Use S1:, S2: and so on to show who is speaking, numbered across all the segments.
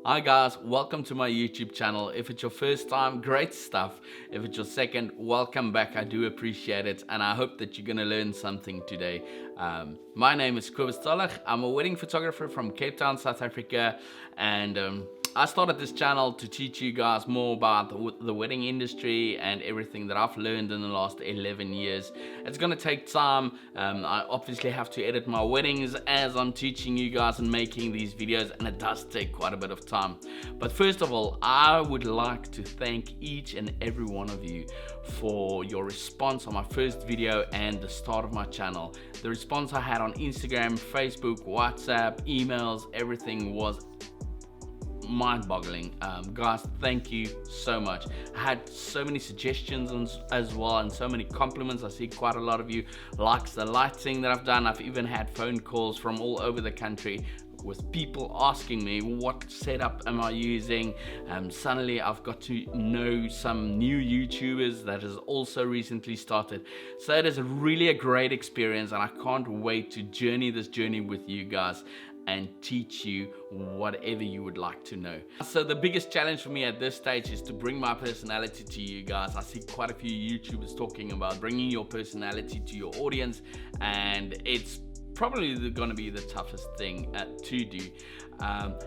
S1: Hi guys, welcome to my YouTube channel. If it's your first time, great stuff. If it's your second, welcome back. I do appreciate it, and I hope that you're gonna learn something today. My name is Kobus Tolach. I'm a wedding photographer from Cape Town, South Africa, and I started this channel to teach you guys more about the wedding industry and everything that I've learned in the last 11 years. It's gonna take time. I obviously have to edit my weddings as I'm teaching you guys and making these videos, and it does take quite a bit of time. But first of all, I would like to thank each and every one of you for your response on my first video and the start of my channel. The response I had on Instagram, Facebook, WhatsApp, emails, everything was mind-boggling. Guys, thank you so much. I had so many suggestions as well, and so many compliments. I see quite a lot of you likes the lighting that I've done. I've even had phone calls from all over the country with people asking me what setup am I using. Suddenly I've got to know some new YouTubers that has also recently started. So it is really a great experience, and I can't wait to journey this journey with you guys and teach you whatever you would like to know. So the biggest challenge for me at this stage is to bring my personality to you guys. I see quite a few YouTubers talking about bringing your personality to your audience, and it's probably going to be the toughest thing to do.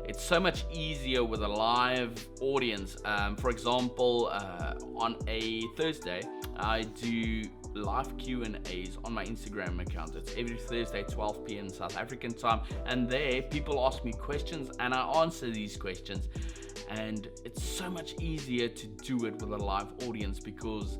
S1: It's so much easier with a live audience. For example, on a Thursday, I do live Q&As on my Instagram account. It's every Thursday, 12 p.m. South African time, and there people ask me questions and I answer these questions. And it's so much easier to do it with a live audience because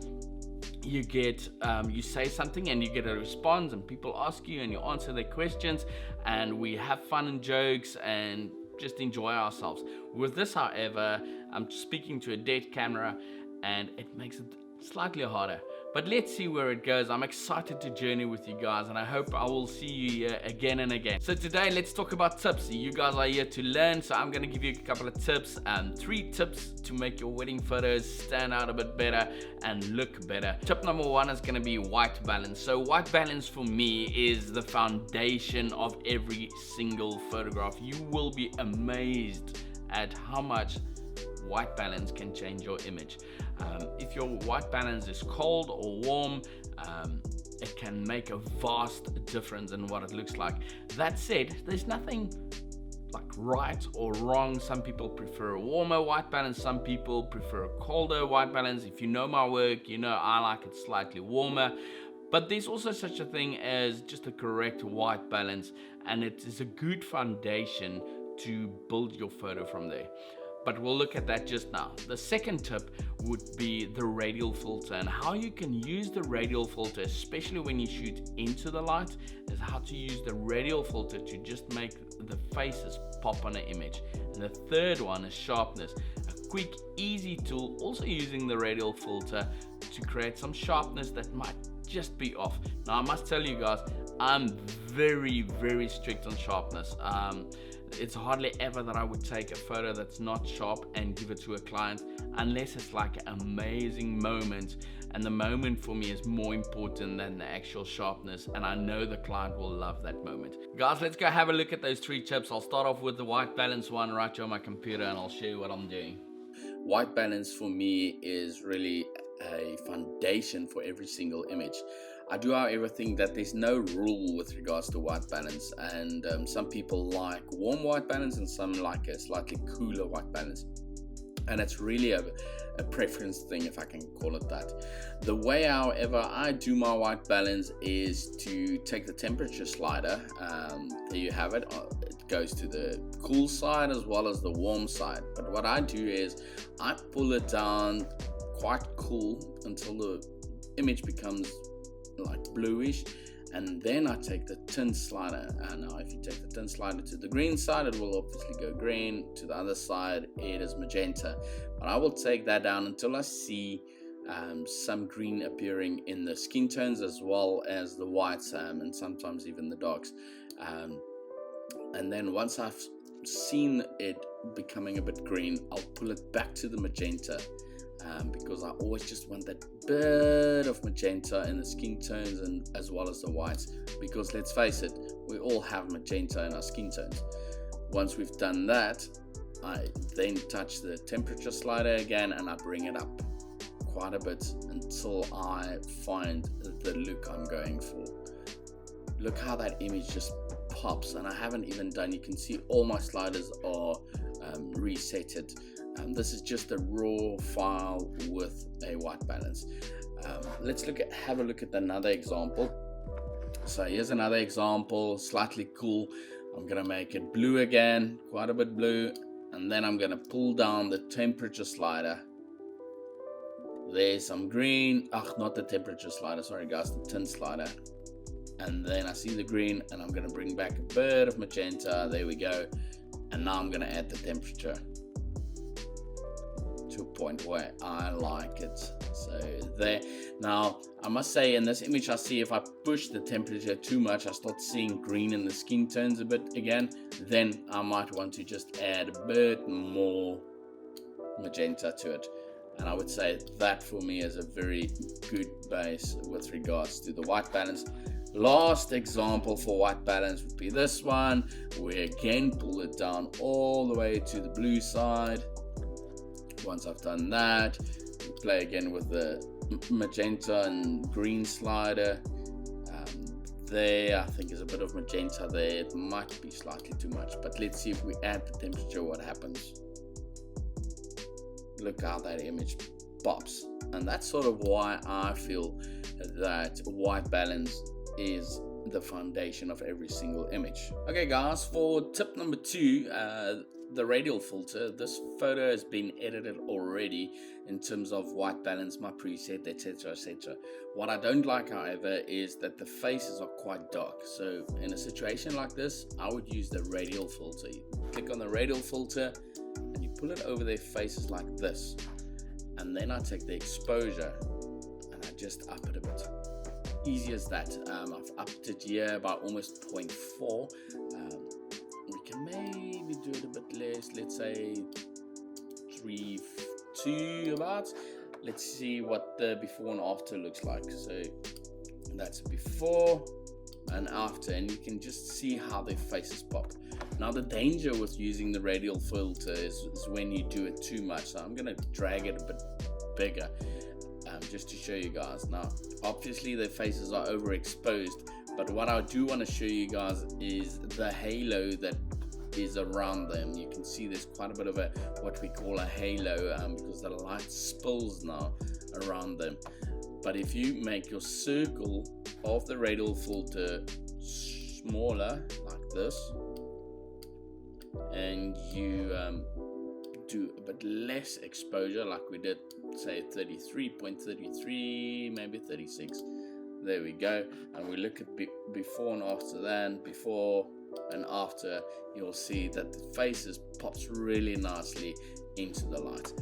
S1: you get you say something and you get a response, and people ask you and you answer their questions, and we have fun and jokes and just enjoy ourselves. With this, however, I'm speaking to a dead camera and it makes it slightly harder, but let's see where it goes. I'm excited to journey with you guys, and I hope I will see you here again and again. So today, let's talk about tips. You guys are here to learn, so I'm going to give you a couple of tips, 3 tips to make your wedding photos stand out a bit better and look better. Tip number 1 is going to be white balance. So white balance for me is the foundation of every single photograph. You will be amazed at how much white balance can change your image. If your white balance is cold or warm, it can make a vast difference in what it looks like. That said, there's nothing like right or wrong. Some people prefer a warmer white balance, some people prefer a colder white balance. If you know my work, you know I like it slightly warmer. But there's also such a thing as just a correct white balance, and it is a good foundation to build your photo from there. But we'll look at that just now. The second tip would be the radial filter, and how you can use the radial filter, especially when you shoot into the light, is how to use the radial filter to just make the faces pop on an image. And the third one is sharpness, a quick, easy tool, also using the radial filter to create some sharpness that might just be off. Now I must tell you guys, I'm very, very strict on sharpness. It's hardly ever that I would take a photo that's not sharp and give it to a client unless it's like an amazing moment, and the moment for me is more important than the actual sharpness, and I know the client will love that moment. Guys, let's go have a look at those 3 tips. I'll start off with the white balance one right here on my computer, and I'll show you what I'm doing. White balance for me is really a foundation for every single image. I do, however, think that there's no rule with regards to white balance, and some people like warm white balance and some like a slightly cooler white balance, and it's really a preference thing, if I can call it that. The way, however, I do my white balance is to take the temperature slider. There you have it. It goes to the cool side as well as the warm side, but what I do is I pull it down quite cool until the image becomes like bluish, and then I take the tint slider. And now if you take the tint slider to the green side, it will obviously go green. To the other side, it is magenta, but I will take that down until I see some green appearing in the skin tones as well as the whites, and sometimes even the darks. And then once I've seen it becoming a bit green, I'll pull it back to the magenta, because I always just want that bit of magenta in the skin tones and as well as the whites, because let's face it, we all have magenta in our skin tones. Once we've done that, I then touch the temperature slider again and I bring it up quite a bit until I find the look I'm going for. Look how that image just pops, and I haven't even done, you can see all my sliders are resetted. This is just a raw file with a white balance. Let's have a look at another example. So here's another example, slightly cool. I'm gonna make it blue again, quite a bit blue, and then I'm gonna pull down the temperature slider. There's some green, not the temperature slider, sorry guys, the tint slider. And then I see the green, and I'm gonna bring back a bit of magenta, there we go. And now I'm gonna add the temperature to a point where I like it. So there. Now I must say, in this image I see if I push the temperature too much, I start seeing green in the skin tones a bit again. Then I might want to just add a bit more magenta to it. And I would say that for me is a very good base with regards to the white balance. Last example for white balance would be this one. We again pull it down all the way to the blue side. Once I've done that, we play again with the magenta and green slider. There, I think is a bit of magenta there. It might be slightly too much, but let's see if we add the temperature, what happens. Look how that image pops. And that's sort of why I feel that white balance is the foundation of every single image. Okay guys, for tip number 2, the radial filter. This photo has been edited already in terms of white balance, my preset, etc, etc. What I don't like, however, is that the faces are quite dark. So in a situation like this, I would use the radial filter. You click on the radial filter and you pull it over their faces like this, and then I take the exposure and I just up it a bit. Easy as that. I've upped it here by almost 0.4. We can maybe do it a bit less, let's say 3.2 about. Let's see what the before and after looks like. So that's before and after, and you can just see how their faces pop. Now the danger with using the radial filter is when you do it too much. So I'm going to drag it a bit bigger just to show you guys. Now obviously their faces are overexposed, but what I do want to show you guys is the halo that is around them. You can see there's quite a bit of a what we call a halo because the light spills now around them. But if you make your circle of the radial filter smaller like this, and you do a bit less exposure, like we did, say 33.33, maybe 36, there we go, and we look at before and after, then before and after, you'll see that the faces pops really nicely into the light.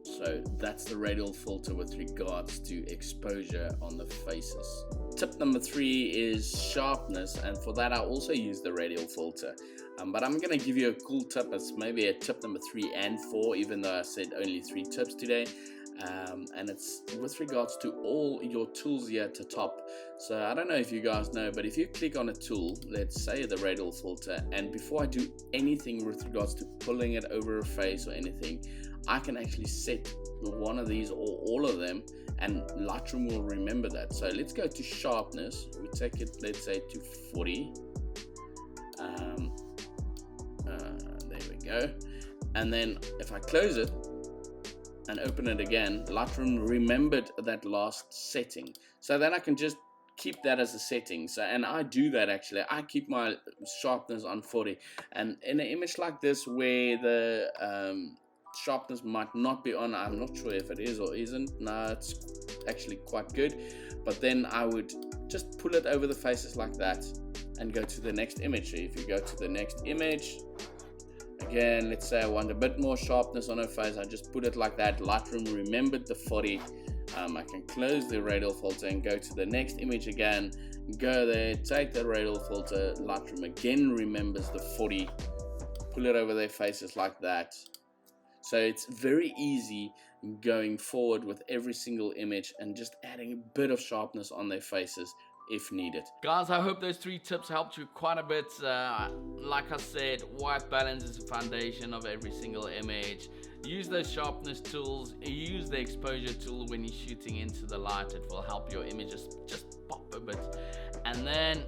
S1: So that's the radial filter with regards to exposure on the faces. Tip number 3 is sharpness, and for that I also use the radial filter. But I'm going to give you a cool tip. It's maybe a tip number 3 and 4, even though I said only 3 tips today. And it's with regards to all your tools here at the top. So I don't know if you guys know, but if you click on a tool, let's say the radial filter, and before I do anything with regards to pulling it over a face or anything, I can actually set one of these or all of them, and Lightroom will remember that. So let's go to sharpness. We take it, let's say, to 40. There we go. And then if I close it and open it again, Lightroom remembered that last setting. So then I can just keep that as a setting. So, and I do that actually. I keep my sharpness on 40. And in an image like this where the sharpness might not be on, I'm not sure if it is or isn't. No, it's actually quite good. But then I would just pull it over the faces like that and go to the next image. So if you go to the next image, again, let's say I want a bit more sharpness on her face, I just put it like that. Lightroom remembered the 40. I can close the radial filter and go to the next image again, go there, take the radial filter, Lightroom again remembers the 40, pull it over their faces like that. So it's very easy going forward with every single image and just adding a bit of sharpness on their faces if needed. Guys, I hope those 3 tips helped you quite a bit. Like I said, white balance is the foundation of every single image. Use those sharpness tools, use the exposure tool when you're shooting into the light. It will help your images just pop a bit. And then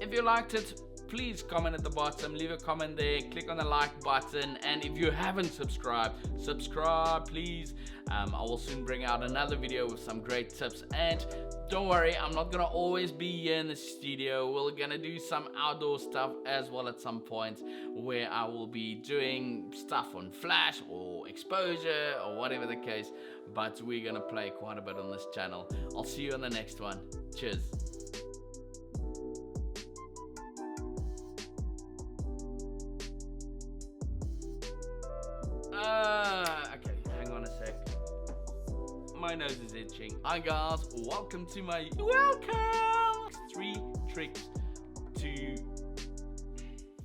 S1: if you liked it, please comment at the bottom, leave a comment there, click on the like button, and if you haven't subscribed, subscribe please. I will soon bring out another video with some great tips, and don't worry, I'm not gonna always be here in the studio. We're gonna do some outdoor stuff as well at some point, where I will be doing stuff on flash or exposure or whatever the case, but we're gonna play quite a bit on this channel. I'll see you on the next one. Cheers. Okay, hang on a sec. My nose is itching. Hi guys, welcome to my 3 tricks